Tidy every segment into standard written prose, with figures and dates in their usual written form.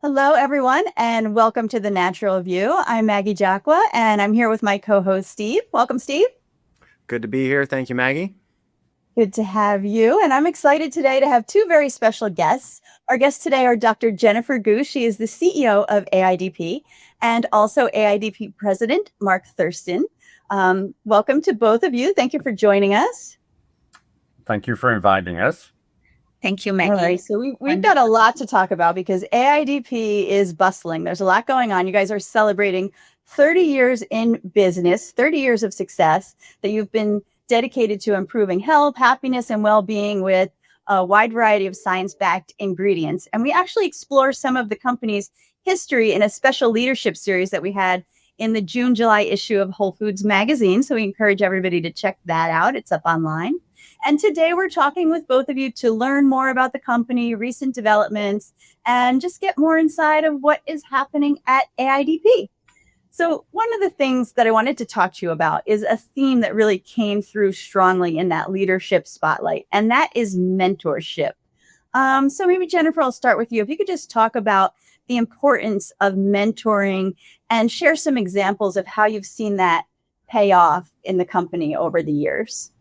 Hello, everyone, and welcome to The Natural View. I'm Maggie Jacqua, and I'm here with my co-host, Steve. Welcome, Steve. Good to be here. Thank you, Maggie. Good to have you. And I'm excited today to have two very special guests. Our guests today are Dr. Jennifer Gu. She is the CEO of AIDP, and also AIDP President Mark Thurston. Welcome to both of you. Thank you for joining us. Thank you for inviting us. Thank you, All Maggie. right, so we've got a lot to talk about because AIDP is bustling. There's a lot going on. You guys are celebrating 30 years in business, 30 years of success that you've been dedicated to improving health, happiness, and well-being with a wide variety of science-backed ingredients. And we actually explore some of the company's history in a special leadership series that we had in the June-July issue of WholeFoods Magazine. So we encourage everybody to check that out. It's up online. And today we're talking with both of you to learn more about the company, recent developments, and just get more inside of what is happening at AIDP. So one of the things that I wanted to talk to you about is a theme that really came through strongly in that leadership spotlight, and that is mentorship. So maybe Jennifer, I'll start with you. If you could just talk about the importance of mentoring and share some examples of how you've seen that pay off in the company over the years.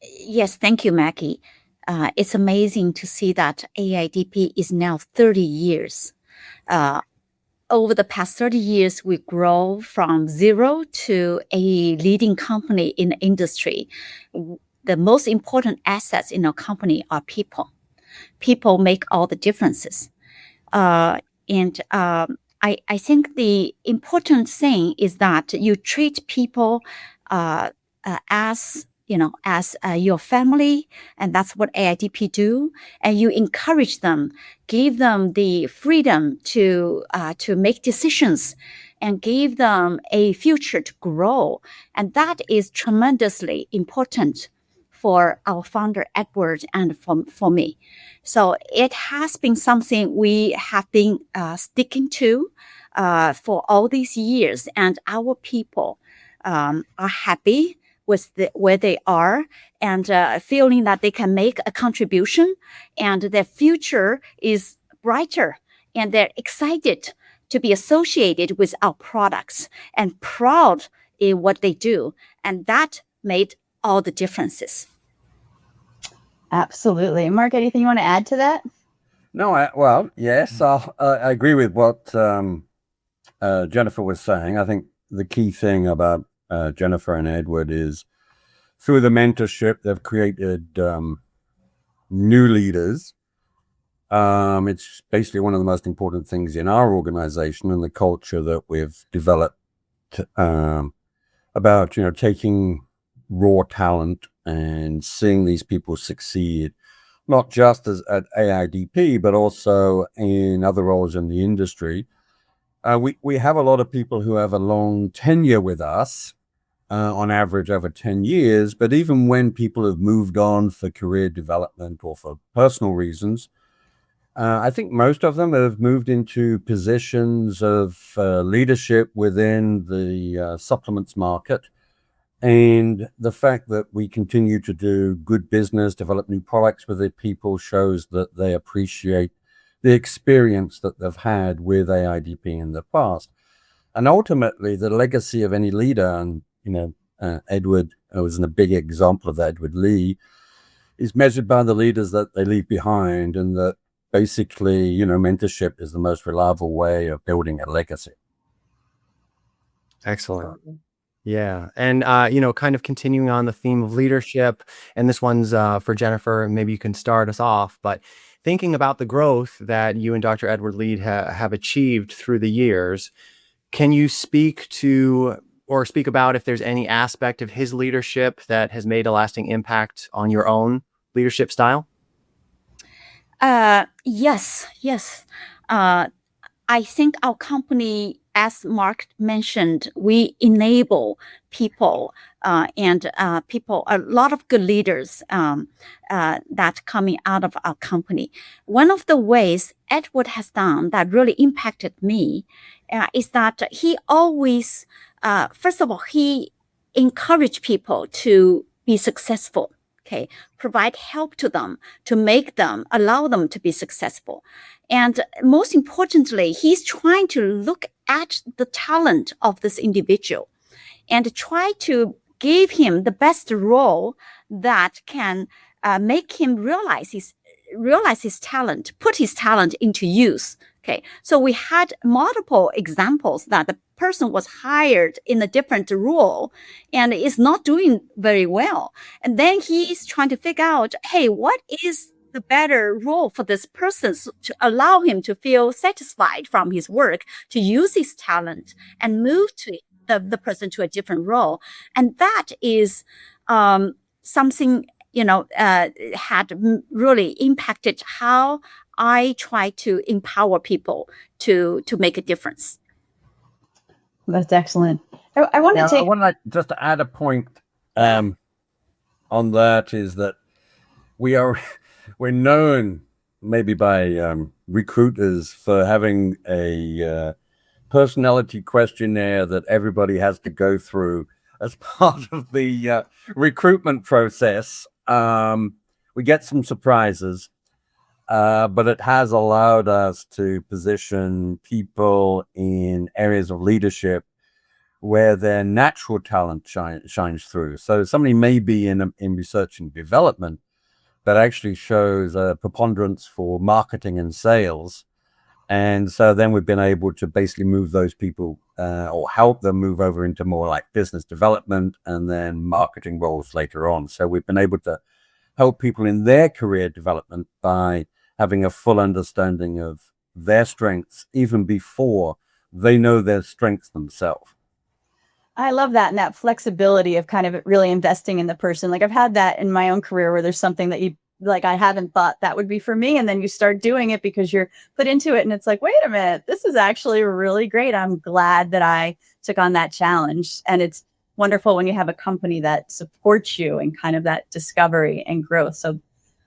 Yes, thank you, Maggie. It's amazing to see that AIDP is now 30 years. Over the past 30 years, we grow from zero to a leading company in the industry. The most important assets in our company are people. People make all the differences. I think the important thing is that you treat people as your family, and that's what AIDP do. And you encourage them, give them the freedom to make decisions, and give them a future to grow. And that is tremendously important for our founder Edward and for me. So it has been something we have been sticking to for all these years, and our people are happy with where they are and feeling that they can make a contribution and their future is brighter, and they're excited to be associated with our products and proud in what they do. And that made all the differences. Absolutely. Mark, anything you want to add to that? No, yes, I agree with what Jennifer was saying. I think the key thing about Jennifer and Edward is through the mentorship, they've created new leaders. It's basically one of the most important things in our organization and the culture that we've developed about, taking raw talent and seeing these people succeed, not just at AIDP, but also in other roles in the industry. We have a lot of people who have a long tenure with us, on average over 10 years. But even when people have moved on for career development or for personal reasons, I think most of them have moved into positions of leadership within the supplements market. And the fact that we continue to do good business, develop new products with the people shows that they appreciate the experience that they've had with AIDP in the past. And ultimately, the legacy of any leader, and Edward was a big example of that, Edward Lee, is measured by the leaders that they leave behind, and that basically, mentorship is the most reliable way of building a legacy. Excellent. Yeah. And, kind of continuing on the theme of leadership, and this one's for Jennifer, and maybe you can start us off, but thinking about the growth that you and Dr. Edward Lee have achieved through the years, can you speak about if there's any aspect of his leadership that has made a lasting impact on your own leadership style? Yes. I think our company, as Mark mentioned, we enable people a lot of good leaders that coming out of our company. One of the ways Edward has done that really impacted me is that he always, first of all, he encouraged people to be successful. Okay, provide help to them to allow them to be successful. And most importantly, he's trying to look at the talent of this individual and try to give him the best role that can make him realize his talent, put his talent into use. Okay, so we had multiple examples that the person was hired in a different role and is not doing very well. And then he is trying to figure out, hey, what is the better role for this person to allow him to feel satisfied from his work, to use his talent and move to the person to a different role. And that is something, had really impacted how I try to empower people to make a difference. That's excellent. I want to I take. want to just to add a point on that is that we're known maybe by recruiters for having a personality questionnaire that everybody has to go through as part of the recruitment process. We get some surprises, but it has allowed us to position people in areas of leadership where their natural talent shines through. So somebody may be in research and development that actually shows a preponderance for marketing and sales. And so then we've been able to basically move those people or help them move over into more like business development and then marketing roles later on. So we've been able to help people in their career development by having a full understanding of their strengths even before they know their strengths themselves. I love that, and that flexibility of kind of really investing in the person. Like I've had that in my own career where there's something that I haven't thought that would be for me. And then you start doing it because you're put into it. And it's like, wait a minute, this is actually really great. I'm glad that I took on that challenge. And it's wonderful when you have a company that supports you in kind of that discovery and growth. So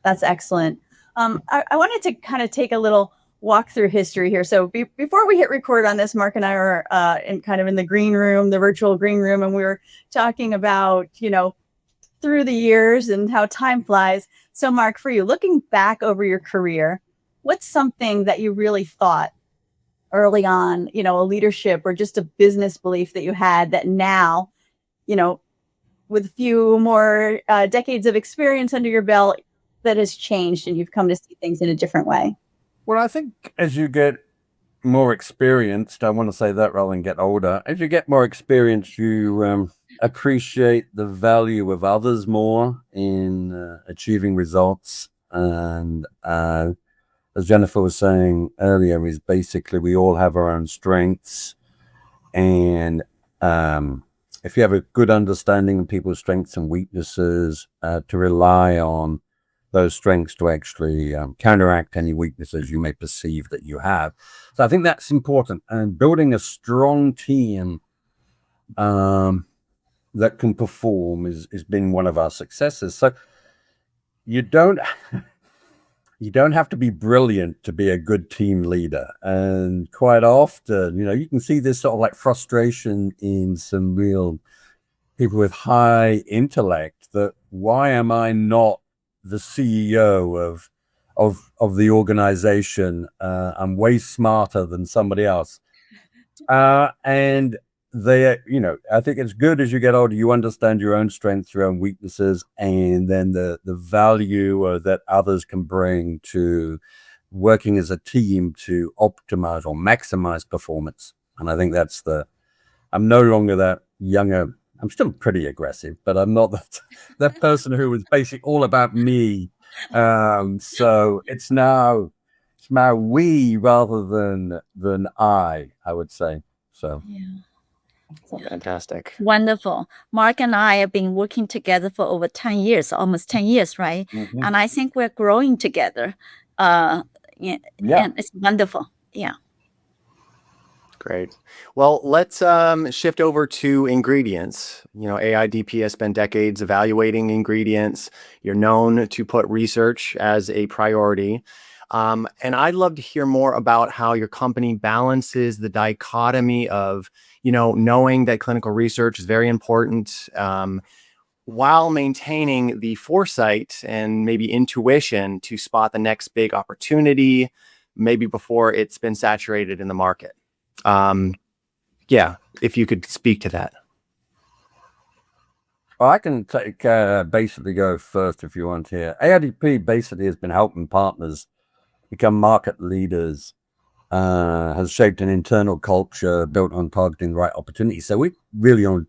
that's excellent. I wanted to kind of take a little walk through history here. So before we hit record on this, Mark and I were in the green room, the virtual green room, and we were talking about, through the years and how time flies. So Mark, for you, looking back over your career, what's something that you really thought early on, a leadership or just a business belief that you had that now, with a few more decades of experience under your belt, that has changed and you've come to see things in a different way? Well, I think as you get more experienced, I want to say that rather than get older, as you get more experienced, you appreciate the value of others more in achieving results. And as Jennifer was saying earlier, is basically we all have our own strengths. And if you have a good understanding of people's strengths and weaknesses, to rely on those strengths to actually counteract any weaknesses you may perceive that you have. So I think that's important. And building a strong team that can perform has been one of our successes. So you don't have to be brilliant to be a good team leader. And quite often, you can see this sort of like frustration in some real people with high intellect that why am I not the CEO of the organization? I'm way smarter than somebody else. And they, I think it's good as you get older, you understand your own strengths, your own weaknesses, and then the value that others can bring to working as a team to optimize or maximize performance. And I think I'm no longer that younger. I'm still pretty aggressive, but I'm not that person who was basically all about me. So it's now we rather than I would say. So Yeah. Fantastic. Wonderful. Mark and I have been working together for over 10 years, almost 10 years, right? Mm-hmm. And I think we're growing together. And it's wonderful. Yeah. Great. Well, let's shift over to ingredients. AIDP has spent decades evaluating ingredients. You're known to put research as a priority. And I'd love to hear more about how your company balances the dichotomy of, knowing that clinical research is very important, while maintaining the foresight and maybe intuition to spot the next big opportunity, maybe before it's been saturated in the market. Yeah, if you could speak to that. Well, I can take basically go first if you want here. AIDP basically has been helping partners become market leaders, has shaped an internal culture built on targeting the right opportunities. So we really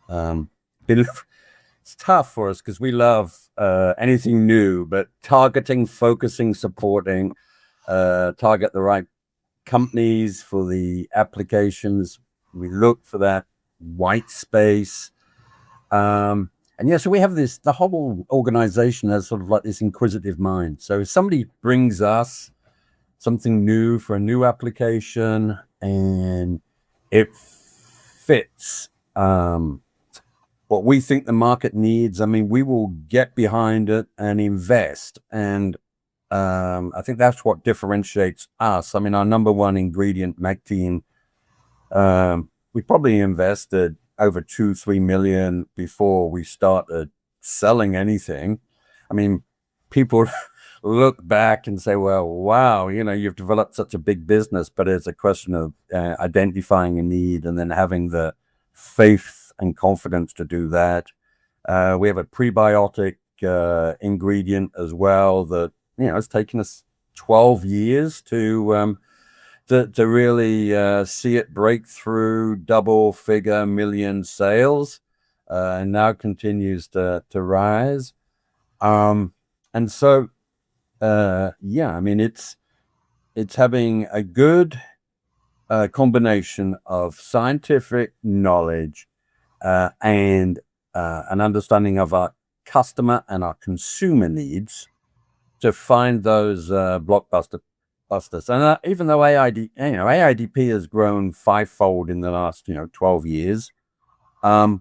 it's tough for us because we love anything new, but targeting, focusing, supporting, target the right companies for the applications. We look for that white space. And yeah, so we have the whole organization has sort of like this inquisitive mind. So if somebody brings us something new for a new application and it fits what we think the market needs, I mean, we will get behind it and invest. And I think that's what differentiates us. I mean, our number one ingredient, Mactine, we probably invested over 2-3 million before we started selling anything. I mean, people look back and say, well, wow, you've developed such a big business, but it's a question of identifying a need and then having the faith and confidence to do that. We have a prebiotic ingredient as well that, it's taken us 12 years to really see it break through double-figure million sales, and now continues to rise. And so, yeah, I mean, it's having a good combination of scientific knowledge and an understanding of our customer and our consumer needs to find those blockbusters. And even though AIDP has grown fivefold in the last 12 years, but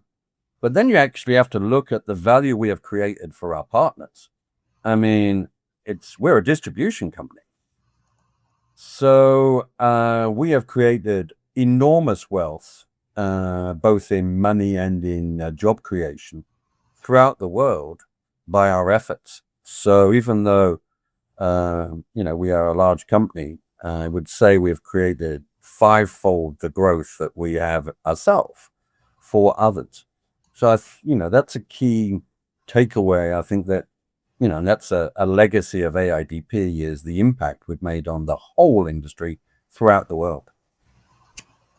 then you actually have to look at the value we have created for our partners. I mean, we're a distribution company, so we have created enormous wealth, both in money and in job creation throughout the world by our efforts. So even though we are a large company, I would say we've created fivefold the growth that we have ourselves for others. So, that's a key takeaway. I think that, that's a legacy of AIDP is the impact we've made on the whole industry throughout the world.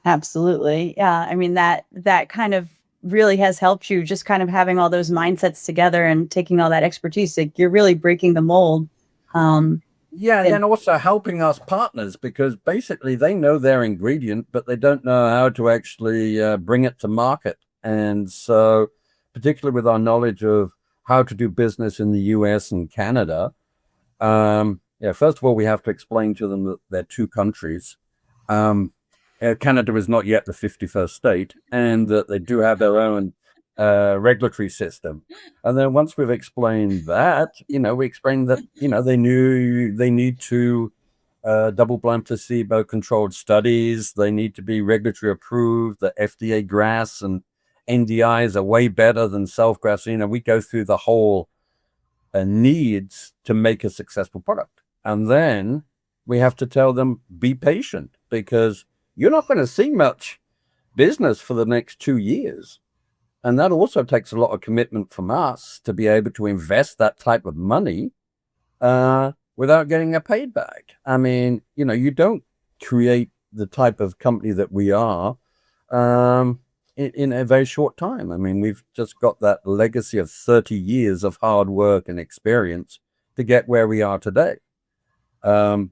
Absolutely. Yeah. I mean, that kind of really has helped you, just kind of having all those mindsets together and taking all that expertise. Like, you're really breaking the mold. Yeah, and also helping us partners, because basically they know their ingredient, but they don't know how to actually bring it to market. And so, particularly with our knowledge of how to do business in the US and Canada, first of all, we have to explain to them that they're two countries. Canada is not yet the 51st state, and that they do have their own regulatory system. And then once we've explained that, we explain that, they need to double-blind placebo-controlled studies. They need to be regulatory approved. The FDA GRAS and NDIs are way better than self-GRAS. We go through the whole needs to make a successful product. And then we have to tell them, be patient, because you're not going to see much business for the next 2 years. And that also takes a lot of commitment from us to be able to invest that type of money without getting a payback. I mean, you don't create the type of company that we are in a very short time. I mean, we've just got that legacy of 30 years of hard work and experience to get where we are today. I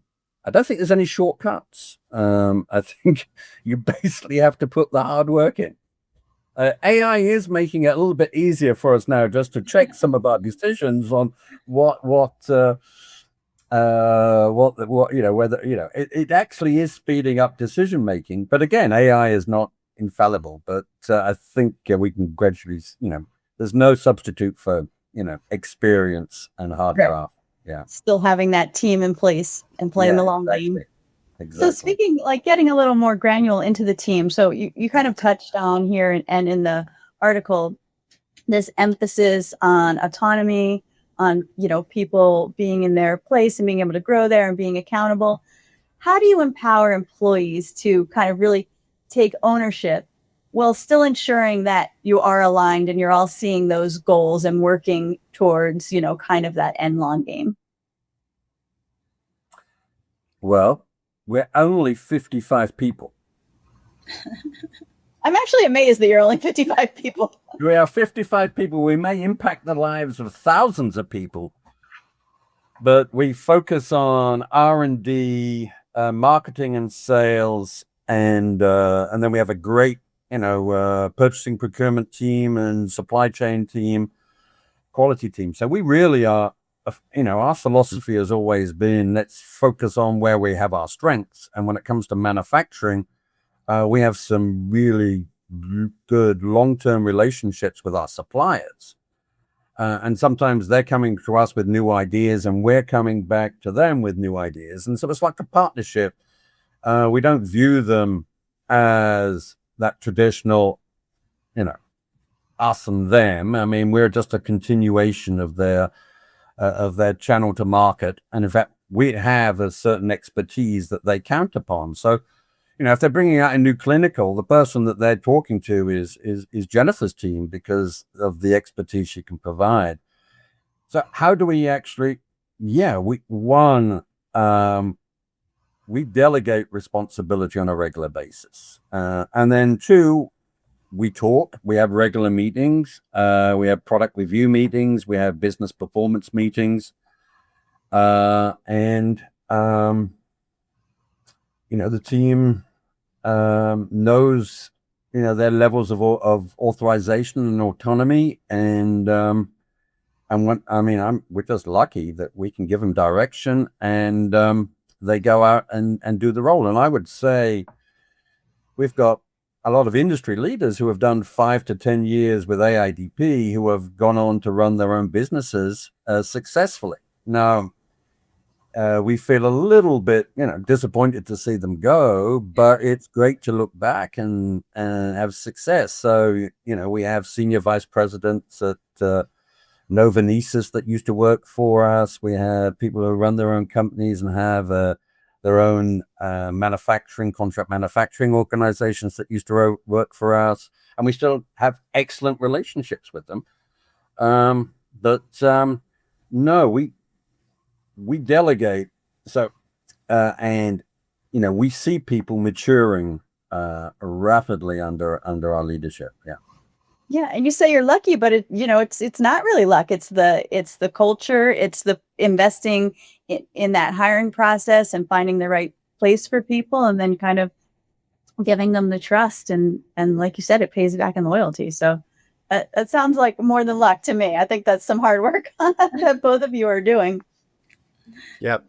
don't think there's any shortcuts. I think you basically have to put the hard work in. AI is making it a little bit easier for us now just to check some of our decisions on whether it actually is speeding up decision making. But again, AI is not infallible. But I think we can gradually, there's no substitute for experience and hard craft. Yeah, still having that team in place and playing the long game. Exactly. So speaking, getting a little more granular into the team. So you kind of touched on here and in the article this emphasis on autonomy, on, people being in their place and being able to grow there and being accountable. How do you empower employees to kind of really take ownership while still ensuring that you are aligned and you're all seeing those goals and working towards, kind of that end long game? Well, we're only 55 people. I'm actually amazed that you're only 55 people. We are 55 people. We may impact the lives of thousands of people, but we focus on R&D, marketing and sales, and then we have a great, purchasing procurement team and supply chain team, quality team. So we really are, our philosophy has always been, let's focus on where we have our strengths. And when it comes to manufacturing, we have some really good long-term relationships with our suppliers. And sometimes they're coming to us with new ideas and we're coming back to them with new ideas. And so it's like a partnership. We don't view them as that traditional, us and them. I mean, we're just a continuation of their channel to market. And in fact, we have a certain expertise that they count upon. So, if they're bringing out a new clinical, the person that they're talking to is Jennifer's team because of the expertise she can provide. So how do we actually, we delegate responsibility on a regular basis. And then two, we talk, we have regular meetings, we have product review meetings, we have business performance meetings, and the team knows, their levels of authorization and autonomy. And we're just lucky that we can give them direction and they go out and do the role. And I would say we've got a lot of industry leaders who have done 5 to 10 years with AIDP who have gone on to run their own businesses successfully. Now, we feel a little bit, disappointed to see them go, but it's great to look back and have success. So, we have senior vice presidents at Novonesis that used to work for us. We have people who run their own companies and have their own contract manufacturing organizations that used to work for us. And we still have excellent relationships with them. No, we delegate. So, we see people maturing rapidly under our leadership. Yeah. Yeah, and you say you're lucky, but it's not really luck. It's the culture. It's the investing in that hiring process and finding the right place for people, and then kind of giving them the trust. And like you said, it pays back in loyalty. So that sounds like more than luck to me. I think that's some hard work that both of you are doing. Yep.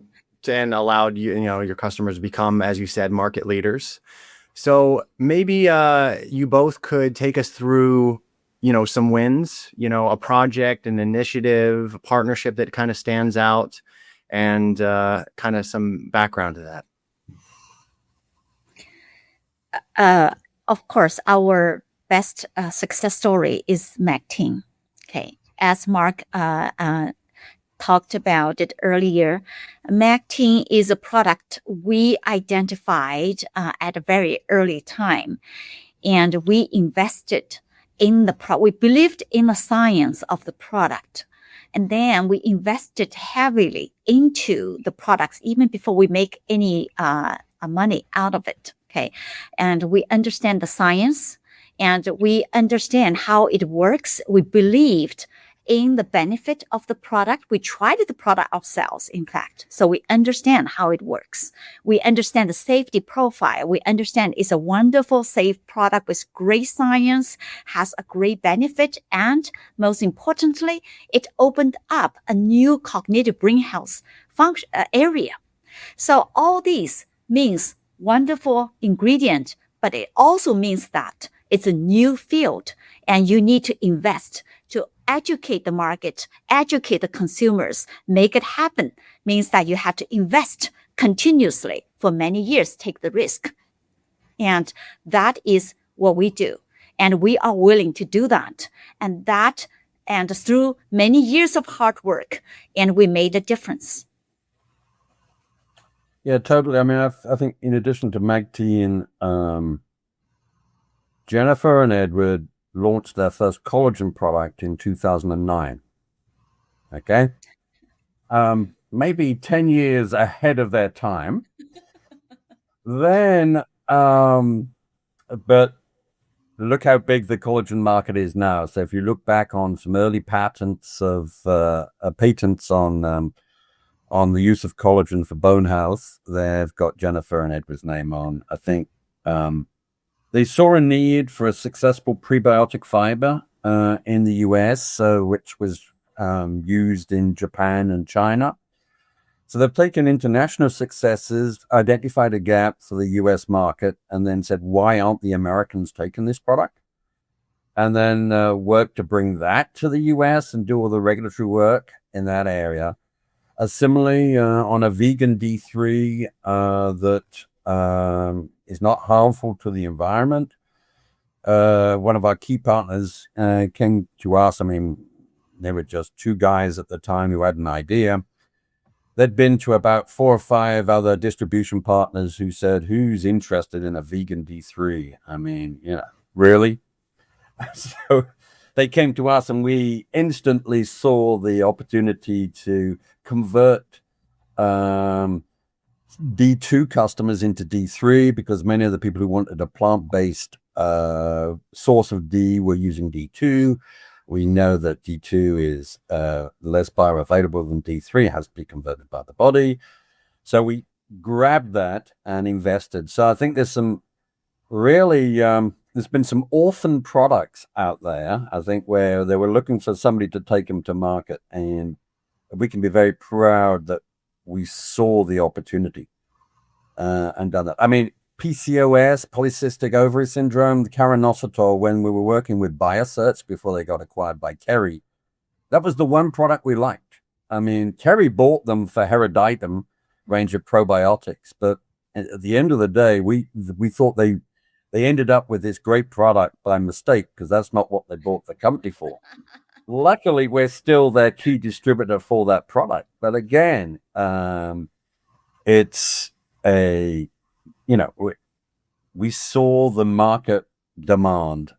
And allowed your customers to become, as you said, market leaders. So maybe you both could take us through, some wins, a project, an initiative, a partnership that kind of stands out, and kind of some background to that. Of course, our best success story is MACT. Okay, as Mark talked about it earlier, MACT is a product we identified at a very early time, and we invested in we believed in the science of the product, and then we invested heavily into the products even before we make any money out of it. Okay, and we understand the science and we understand how it works. We believed in the benefit of the product. We tried the product ourselves, in fact. So we understand how it works. We understand the safety profile. We understand it's a wonderful, safe product with great science, has a great benefit, and most importantly, it opened up a new cognitive brain health function area. So all these means wonderful ingredient, but it also means that it's a new field and you need to invest to educate the market, educate the consumers, make it happen. Means that you have to invest continuously for many years, take the risk. And that is what we do. And we are willing to do that. And through many years of hard work, and we made a difference. Yeah, totally. I mean, I think in addition to Magtine, Jennifer and Edward launched their first collagen product in 2009. Okay. Maybe 10 years ahead of their time. Then, but look how big the collagen market is now. So if you look back on some early patents on the use of collagen for bone health, they've got Jennifer and Edward's name on. I think they saw a need for a successful prebiotic fiber in the US, which was used in Japan and China. So they've taken international successes, identified a gap for the US market, and then said, why aren't the Americans taking this product? And then worked to bring that to the US and do all the regulatory work in that area. Similarly, on a vegan D3 that is not harmful to the environment. One of our key partners came to us. I mean, they were just two guys at the time who had an idea. They'd been to about 4 or 5 other distribution partners who said, who's interested in a vegan D3? I mean, really? So they came to us and we instantly saw the opportunity to convert D2 customers into D3 because many of the people who wanted a plant-based source of D were using D2. We know that D2 is less bioavailable than D3, has to be converted by the body. So we grabbed that and invested. So I think there's some really, there's been some orphan products out there, I think, where they were looking for somebody to take them to market. And we can be very proud that we saw the opportunity and done that. I mean, PCOS, polycystic ovary syndrome, the Karanositol, when we were working with Biocerts before they got acquired by Kerry, that was the one product we liked. I mean, Kerry bought them for Herodytum range of probiotics, but at the end of the day, we thought they ended up with this great product by mistake because that's not what they bought the company for. Luckily, we're still their key distributor for that product. But again, it's a... we saw the market demand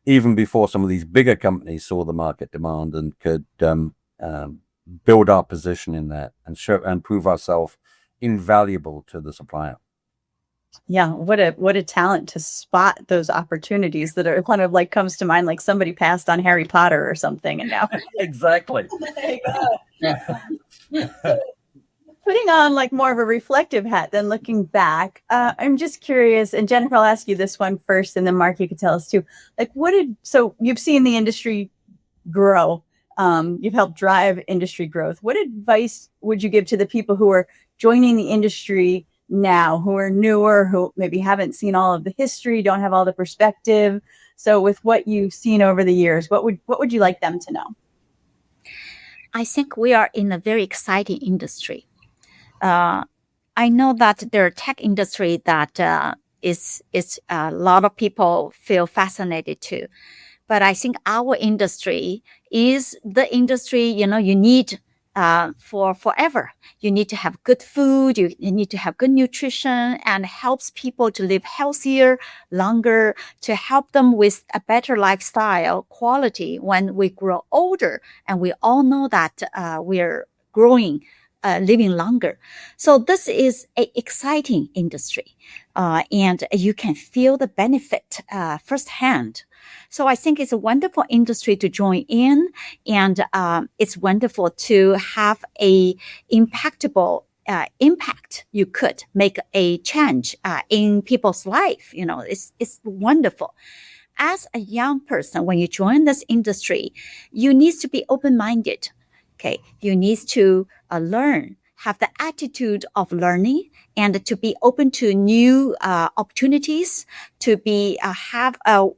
even before some of these bigger companies saw the market demand and could build our position in that and show and prove ourselves invaluable to the supplier. Yeah, what a talent to spot those opportunities that are kind of like comes to mind, like somebody passed on Harry Potter or something, and now Exactly. Putting on like more of a reflective hat than looking back, I'm just curious, and Jennifer, I'll ask you this one first, and then Mark, you could tell us too. Like, so you've seen the industry grow, you've helped drive industry growth. What advice would you give to the people who are joining the industry now, who are newer, who maybe haven't seen all of the history, don't have all the perspective? So with what you've seen over the years, what would you like them to know? I think we are in a very exciting industry. I know that there are tech industry that is a lot of people feel fascinated to, but I think our industry is the industry you need for forever. You need to have good food. You need to have good nutrition, and helps people to live healthier, longer, to help them with a better lifestyle quality when we grow older. And we all know that we're growing. Living longer. So this is an exciting industry, and you can feel the benefit firsthand. So I think it's a wonderful industry to join in, and it's wonderful to have a impactable impact. You could make a change in people's life. It's wonderful. As a young person, when you join this industry, you need to be open-minded. Okay, you need to learn, have the attitude of learning, and to be open to new opportunities, to be have a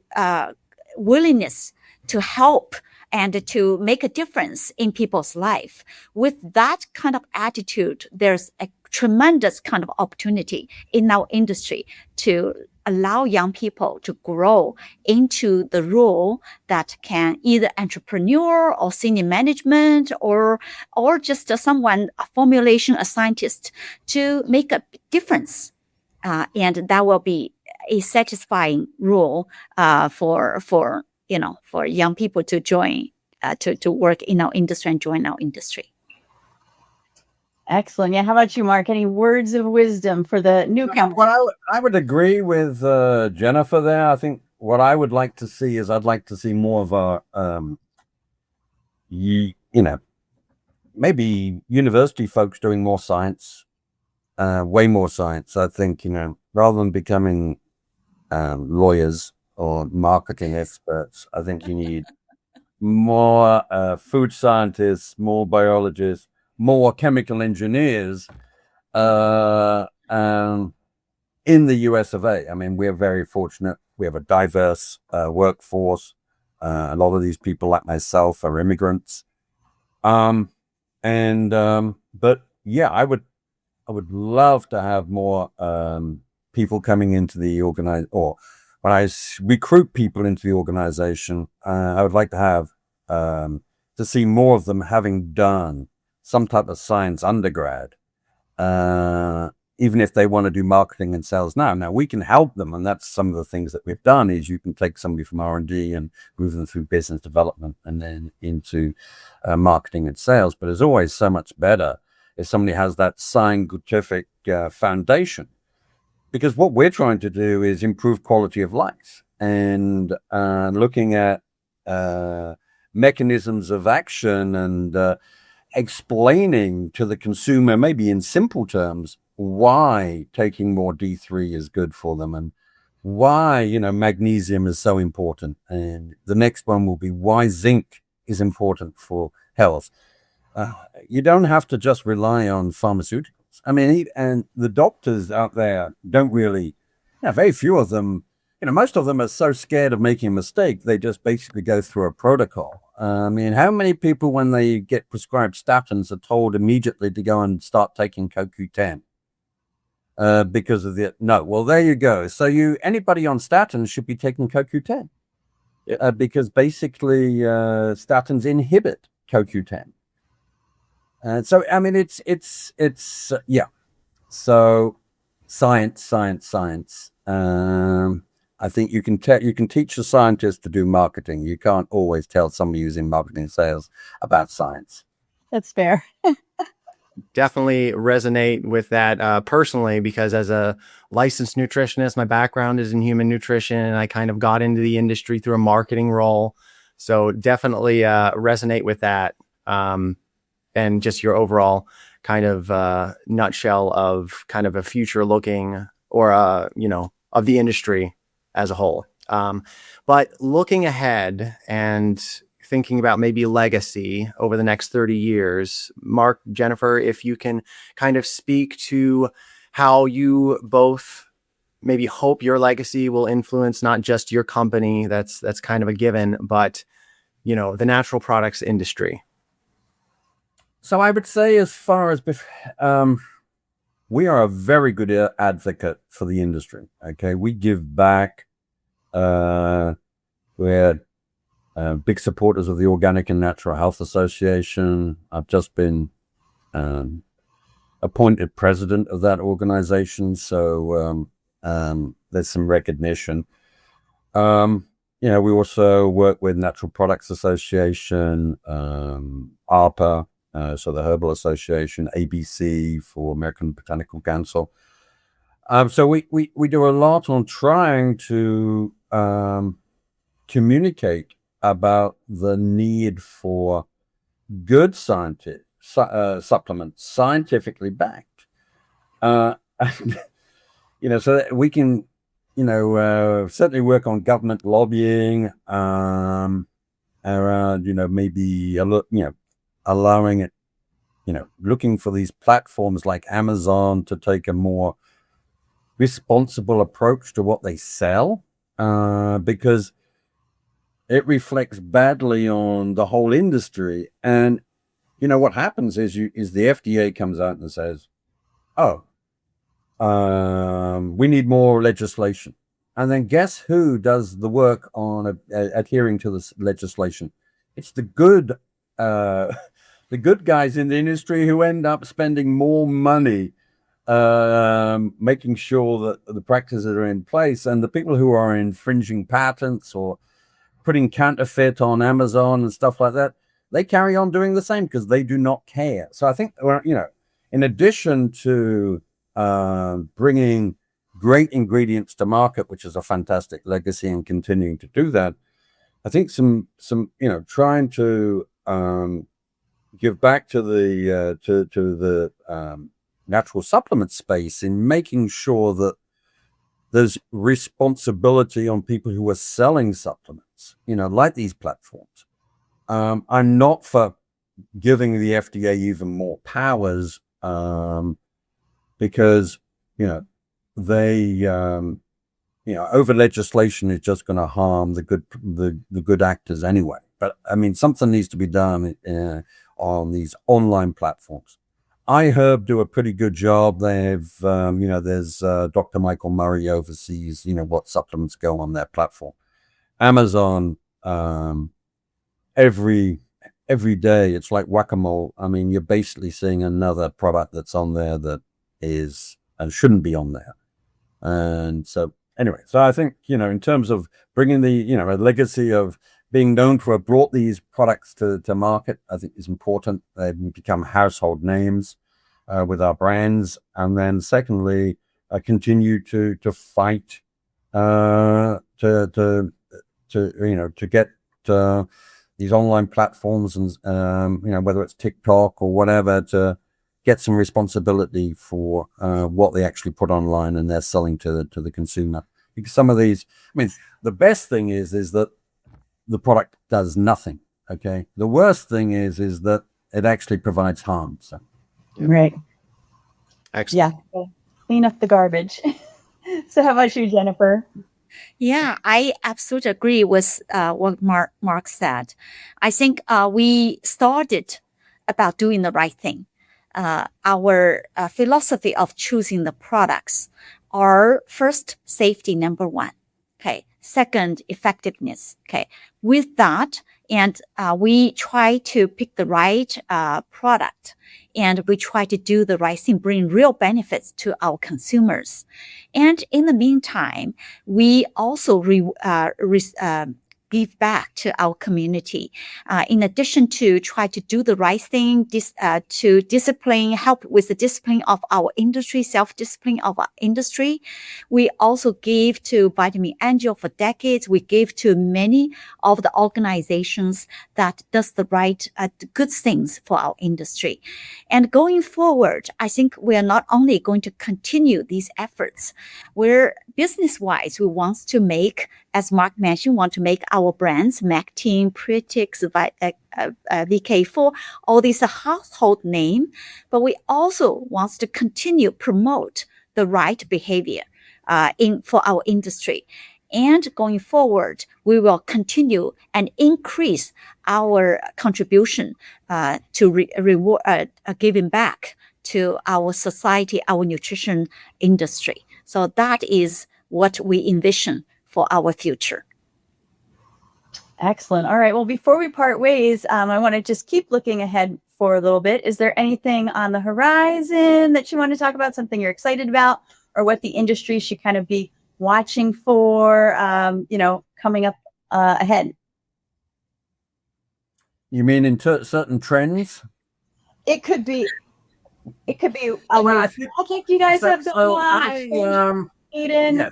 willingness to help and to make a difference in people's life. With that kind of attitude, there's a tremendous kind of opportunity in our industry to allow young people to grow into the role that can either entrepreneur or senior management or just someone, a formulation, a scientist, to make a difference. And that will be a satisfying role for young people to join, to work in our industry and join our industry. Excellent. Yeah. How about you, Mark? Any words of wisdom for the newcomer? Well, I would agree with Jennifer there. I think what I would like to see is I'd like to see more of our, maybe university folks doing more science, way more science. I think, rather than becoming lawyers or marketing experts, I think you need more food scientists, more biologists, more chemical engineers in the US of A. I mean, we're very fortunate. We have a diverse workforce. A lot of these people, like myself, are immigrants. But yeah, I would love to have more people coming into the or when I recruit people into the organization, I would like to have to see more of them having done some type of science undergrad, even if they want to do marketing and sales now. Now we can help them, and that's some of the things that we've done. Is you can take somebody from R&D and move them through business development and then into marketing and sales. But it's always so much better if somebody has that scientific foundation, because what we're trying to do is improve quality of life and looking at mechanisms of action and explaining to the consumer, maybe in simple terms, why taking more D3 is good for them and why, magnesium is so important. And the next one will be why zinc is important for health. You don't have to just rely on pharmaceuticals. I mean, and the doctors out there don't really, very few of them, most of them are so scared of making a mistake, they just basically go through a protocol. I mean, how many people, when they get prescribed statins, are told immediately to go and start taking CoQ10 because of well, there you go. So anybody on statins should be taking CoQ10 because basically statins inhibit CoQ10. So, I mean, it's So science. I think you can teach a scientist to do marketing. You can't always tell somebody who's in marketing and sales about science. That's fair. Definitely resonate with that personally, because as a licensed nutritionist, my background is in human nutrition, and I kind of got into the industry through a marketing role. So definitely resonate with that, and just your overall kind of nutshell of kind of a future looking or of the industry as a whole. But looking ahead and thinking about maybe legacy over the next 30 years, Mark, Jennifer, if you can kind of speak to how you both maybe hope your legacy will influence not just your company, that's kind of a given, but the natural products industry. So I would say, as far as we are a very good advocate for the industry. Okay, we give back. We're big supporters of the Organic and Natural Health Association. I've just been appointed president of that organization, so there's some recognition. We also work with Natural Products Association, ARPA, so the Herbal Association, ABC for American Botanical Council. So we do a lot on trying to communicate about the need for good supplements, scientifically backed. So that we can, certainly work on government lobbying around, maybe allowing it, looking for these platforms like Amazon to take a more responsible approach to what they sell, because it reflects badly on the whole industry. And what happens is the FDA comes out and says, we need more legislation. And then guess who does the work on adhering to this legislation? It's the good, the good guys in the industry who end up spending more money making sure that the practices are in place, and the people who are infringing patents or putting counterfeit on Amazon and stuff like that, they carry on doing the same because they do not care. So I think, in addition to bringing great ingredients to market, which is a fantastic legacy, and continuing to do that, I think some trying to give back to the natural supplement space in making sure that there's responsibility on people who are selling supplements, like these platforms. I'm not for giving the FDA even more powers, because, they, over legislation is just going to harm the good actors anyway. But I mean, something needs to be done on these online platforms. iHerb do a pretty good job. They've, there's Dr. Michael Murray oversees, what supplements go on their platform. Amazon, every day, it's like whack-a-mole. I mean, you're basically seeing another product that's on there that is and shouldn't be on there. And so, anyway, so I think, in terms of bringing the, a legacy of being known to have brought these products to market, I think is important. They've become household names with our brands. And then secondly, continue to fight to get these online platforms and, whether it's TikTok or whatever, to get some responsibility for what they actually put online and they're selling to the consumer. Because some of these, the best thing is that the product does nothing. Okay. The worst thing is that it actually provides harm. So. Right. Excellent. Yeah. Clean up the garbage. So how about you, Jennifer? Yeah, I absolutely agree with what Mark said. I think we started about doing the right thing. Our philosophy of choosing the products are first, safety, number one. Okay. Second, effectiveness. Okay. With that, and we try to pick the right product, and we try to do the right thing, bring real benefits to our consumers. And in the meantime, we also give back to our community. In addition to try to do the right thing, to help with the discipline of our industry, self-discipline of our industry, we also gave to Vitamin Angel for decades. We gave to many of the organizations that does the right, good things for our industry. And going forward, I think we are not only going to continue these efforts, we're business-wise, we want to make, as Mark mentioned, want to make our brands, Mactin, Pretix, VK4, all these are household name, but we also want to continue promote the right behavior for our industry. And going forward, we will continue and increase our contribution to reward, giving back to our society, our nutrition industry. So that is what we envision for our future. Excellent. All right. Well, before we part ways, I want to just keep looking ahead for a little bit. Is there anything on the horizon that you want to talk about, something you're excited about, or what the industry should kind of be watching for, coming up ahead? You mean in certain trends? It could be a lot. I think you guys have so much. Eden. Yeah.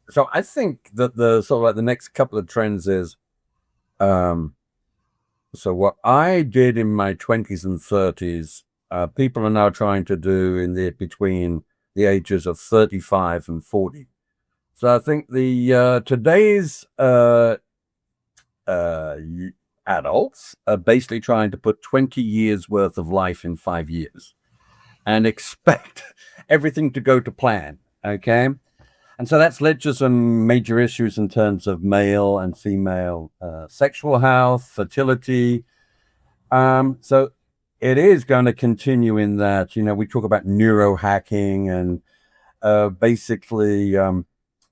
So I think that the next couple of trends is, so what I did in my 20s and 30s, people are now trying to do between the ages of 35 and 40. So I think the today's adults are basically trying to put 20 years worth of life in 5 years and expect everything to go to plan. Okay. And so that's led to some major issues in terms of male and female sexual health, fertility. So it is going to continue in that, we talk about neurohacking and basically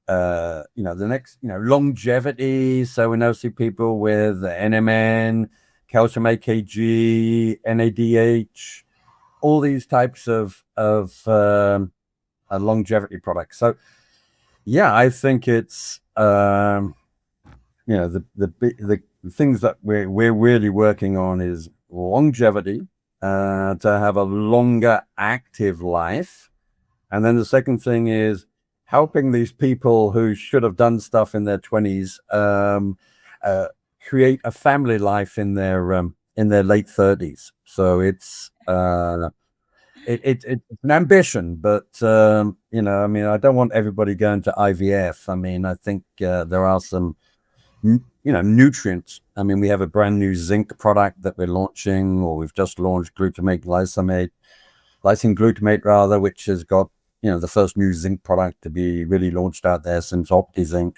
the next, longevity. So we now see people with NMN, calcium AKG, NADH, all these types of longevity products. So yeah, I think it's the things that we're really working on is longevity, to have a longer active life, and then the second thing is helping these people who should have done stuff in their 20s create a family life in their late 30s. So it's it's an ambition, but I don't want everybody going to IVF. I mean, I think there are some nutrients. I mean, we have a brand new zinc product that we're launching, or we've just launched lysine glutamate rather, which has got the first new zinc product to be really launched out there since OptiZinc,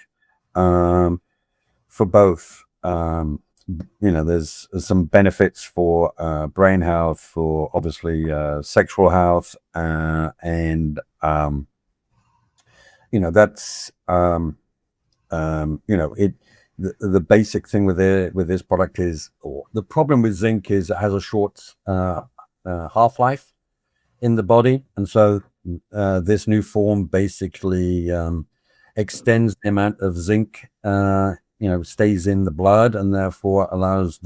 for both. There's some benefits for brain health, for obviously sexual health, and that's the basic thing with this product is, or the problem with zinc is it has a short half-life in the body, and so this new form basically extends the amount of zinc stays in the blood, and therefore allows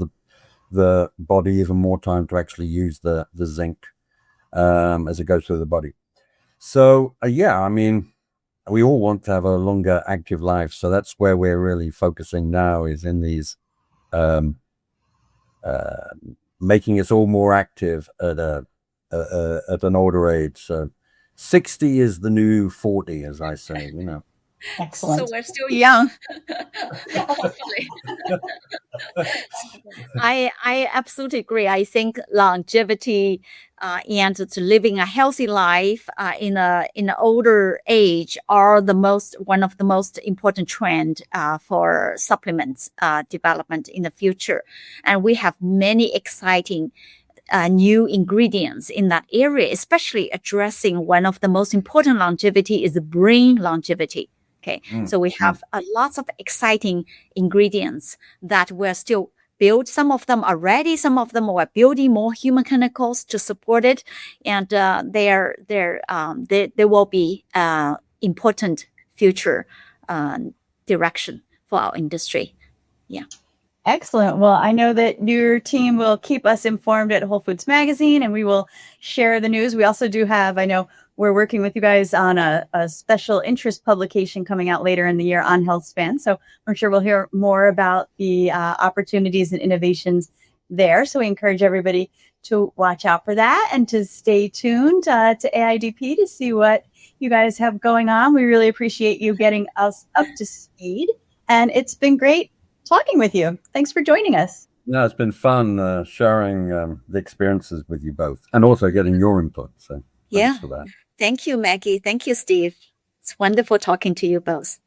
the body even more time to actually use the zinc as it goes through the body. So I mean, we all want to have a longer active life, so that's where we're really focusing now, is in these making us all more active at an older age. So 60 is the new 40, as I say. Excellent. So we're still young. Hopefully. I absolutely agree. I think longevity and to living a healthy life in an older age are one of the most important trend for supplements development in the future. And we have many exciting new ingredients in that area, especially addressing one of the most important longevity is brain longevity. Okay, so we have lots of exciting ingredients that we're still build. Some of them are ready. Some of them are building more human chemicals to support it, and there will be important future direction for our industry. Yeah. Excellent. Well, I know that your team will keep us informed at WholeFoods Magazine, and we will share the news. We also do have, I know we're working with you guys on a special interest publication coming out later in the year on health span. So I'm sure we'll hear more about the opportunities and innovations there. So we encourage everybody to watch out for that and to stay tuned to AIDP to see what you guys have going on. We really appreciate you getting us up to speed. And it's been great talking with you. Thanks for joining us. No, it's been fun sharing the experiences with you both, and also getting your input. So thanks for that. Thank you, Maggie. Thank you, Steve. It's wonderful talking to you both.